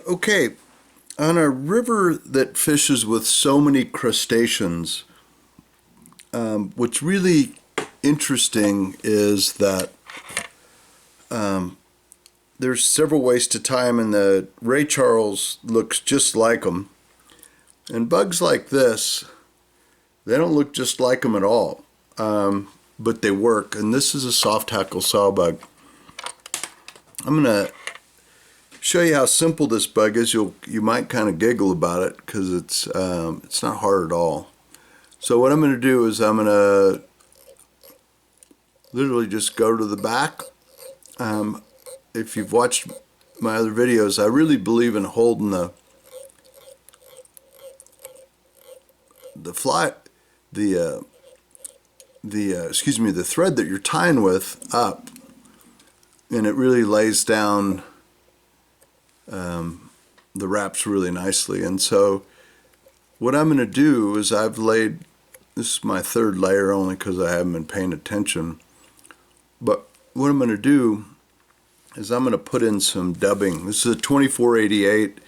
Okay, on a river that fishes with so many crustaceans, what's really interesting is that there's several ways to tie them, and the Ray Charles looks just like them. And bugs like this, they don't look just like them at all, but they work. And this is a soft hackle sawbug. I'm gonna show you how simple this bug is. You might kind of giggle about it because it's not hard at all. So what I'm going to do is I'm going to literally just go to the back. If you've watched my other videos, I really believe in holding the thread that you're tying with up, and it really lays down the wraps really nicely. And so what I'm going to do is I've laid, this is my third layer only because I haven't been paying attention, but what I'm going to do is I'm going to put in some dubbing. This is a 2488.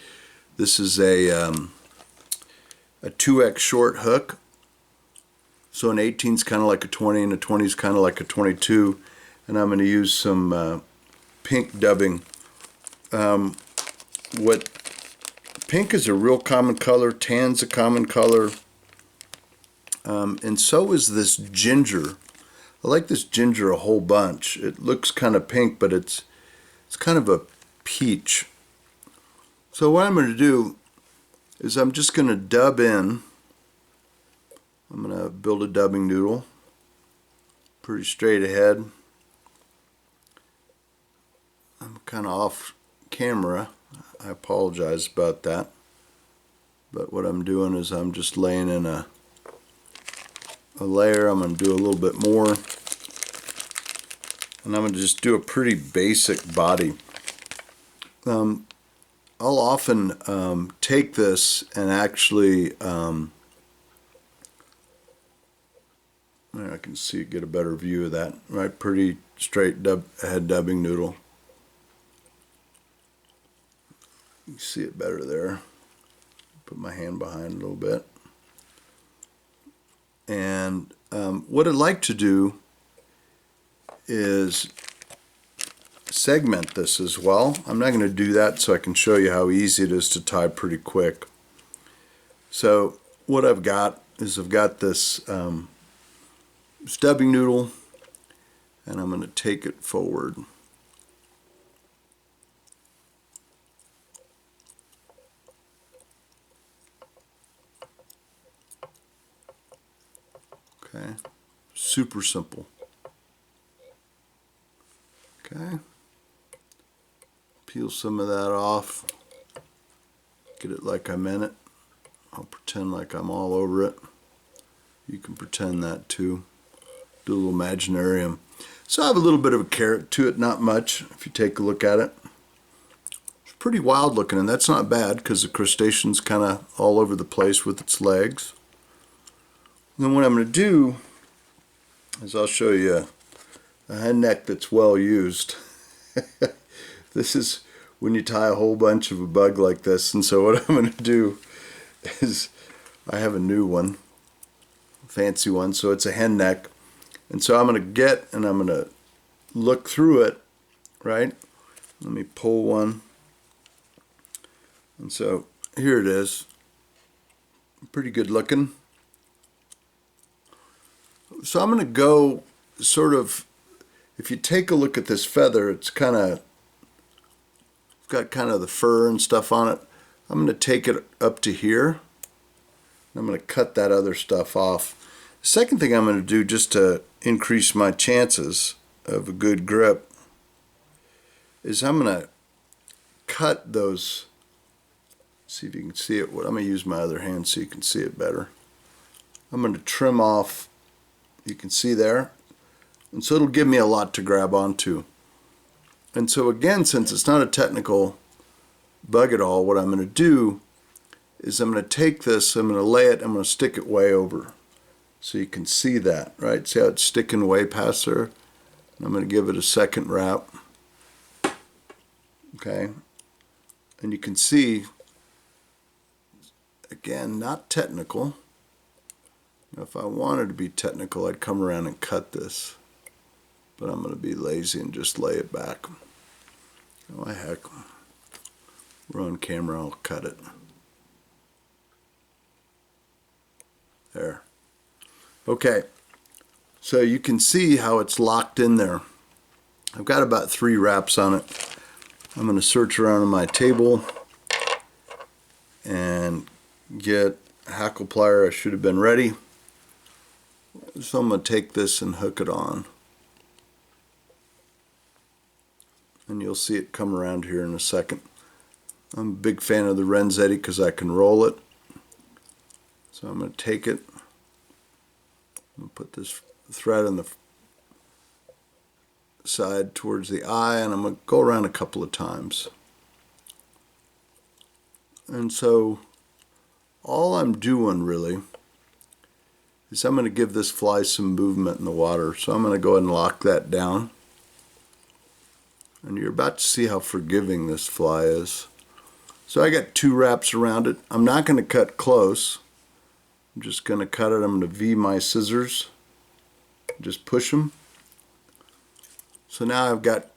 This is a 2x short hook. So an 18 is kind of like a 20 and a 20 is kind of like a 22. And I'm going to use some pink dubbing. Pink is a real common color, tan's a common color, and so is this ginger. I like this ginger a whole bunch. It looks kind of pink, but it's kind of a peach. So what I'm going to do is I'm just going to dub in. I'm going to build a dubbing noodle, pretty straight ahead. I'm kind of off camera. I apologize about that. But what I'm doing is I'm just laying in a layer. I'm going to do a little bit more. And I'm going to just do a pretty basic body. I'll often take this and actually, I can see, get a better view of that, right? Pretty straight head dubbing noodle. You see it better there. Put my hand behind a little bit. And what I'd like to do is segment this as well. I'm not going to do that so I can show you how easy it is to tie pretty quick. So what I've got is I've got this dubbing noodle, and I'm going to take it forward. Okay, super simple. Okay, peel some of that off, get it like I'm in it. I'll pretend like I'm all over it. You can pretend that too. Do a little imaginarium. So I have a little bit of a carrot to it, not much, if you take a look at it. It's pretty wild looking, and that's not bad because the crustacean's kind of all over the place with its legs. And then what I'm going to do is I'll show you a head neck that's well used. This is when you tie a whole bunch of a bug like this. And so what I'm going to do is I have a new one, a fancy one, so it's a hen neck. And so I'm going to get, and I'm going to look through it, right? Let me pull one. And so here it is. Pretty good looking. So I'm going to go sort of, if you take a look at this feather, it's kind of got kind of the fur and stuff on it. I'm going to take it up to here. I'm going to cut that other stuff off. The second thing I'm going to do, just to increase my chances of a good grip, is I'm going to cut those. See if you can see it. I'm going to use my other hand so you can see it better. I'm going to trim off. You can see there. And so it'll give me a lot to grab onto. And so again, since it's not a technical bug at all, what I'm going to do is I'm going to take this, I'm going to lay it, I'm going to stick it way over. So you can see that, right? See how it's sticking way past there? I'm going to give it a second wrap. Okay. And you can see, again, not technical. Now, if I wanted to be technical, I'd come around and cut this. But I'm going to be lazy and just lay it back. Oh, heck. We're on camera, I'll cut it. There. Okay. So you can see how it's locked in there. I've got about 3 wraps on it. I'm going to search around on my table and get a hackle plier. I should have been ready. So I'm going to take this and hook it on. And you'll see it come around here in a second. I'm a big fan of the Renz Eddy because I can roll it. So I'm going to take it. I'm going to put this thread on the side towards the eye, and I'm going to go around a couple of times. And so all I'm doing really is I'm going to give this fly some movement in the water. So I'm going to go ahead and lock that down. And you're about to see how forgiving this fly is. So I got 2 wraps around it. I'm not going to cut close. I'm just going to cut it. I'm going to V my scissors. Just push them. So now I've got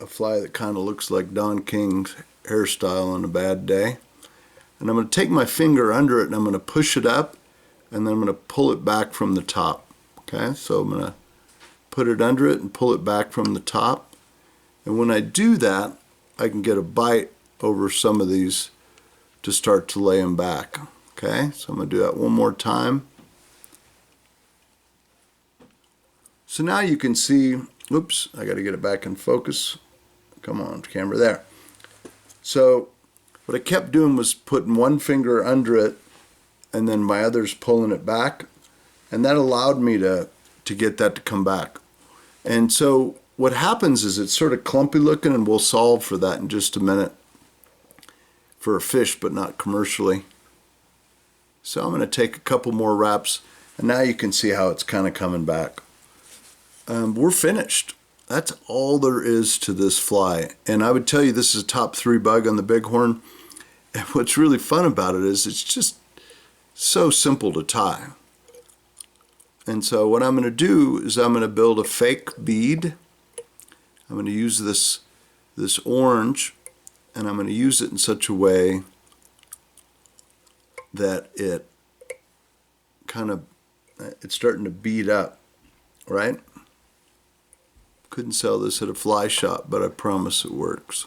a fly that kind of looks like Don King's hairstyle on a bad day. And I'm going to take my finger under it and I'm going to push it up, and then I'm going to pull it back from the top. Okay, so I'm going to put it under it and pull it back from the top. And when I do that, I can get a bite over some of these to start to lay them back. Okay, so I'm going to do that one more time. So now you can see, oops, I got to get it back in focus. Come on, camera, there. So what I kept doing was putting one finger under it and then my other's pulling it back. And that allowed me to get that to come back. And so what happens is it's sort of clumpy looking, and we'll solve for that in just a minute for a fish, but not commercially. So I'm going to take a couple more wraps, and now you can see how it's kind of coming back. We're finished. That's all there is to this fly. And I would tell you this is a top 3 bug on the Bighorn. And what's really fun about it is it's just so simple to tie. And so what I'm going to do is I'm going to build a fake bead. I'm going to use this orange, and I'm going to use it in such a way that it's starting to bead up, right? Couldn't sell this at a fly shop, but I promise it works.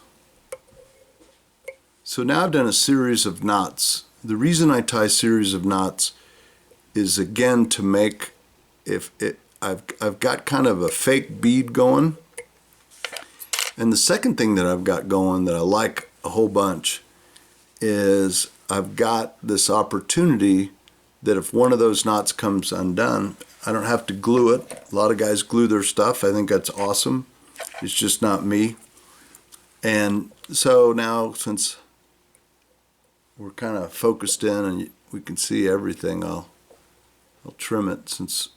So now I've done a series of knots. The reason I tie series of knots is, again, to make, I've got kind of a fake bead going. And the second thing that I've got going that I like a whole bunch is I've got this opportunity that if one of those knots comes undone, I don't have to glue it. A lot of guys glue their stuff. I think that's awesome. It's just not me. And so now, since we're kind of focused in and we can see everything, I'll trim it, since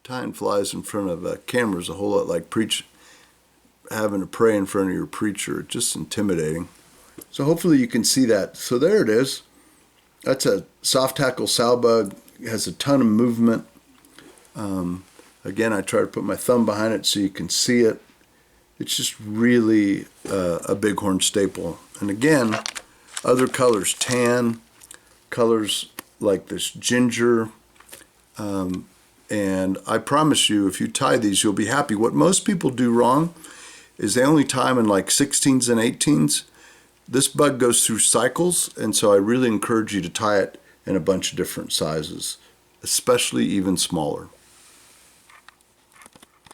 tying flies in front of a camera is a whole lot like having to pray in front of your preacher. It's just intimidating. So hopefully you can see that. So there it is. That's a soft hackle Sowbug. It has a ton of movement. Again, I try to put my thumb behind it so you can see it. It's just really a Bighorn staple. And again, other colors, tan, colors like this ginger, and I promise you, if you tie these, you'll be happy. What most people do wrong is they only tie them in like 16s and 18s. This bug goes through cycles, and so I really encourage you to tie it in a bunch of different sizes, especially even smaller.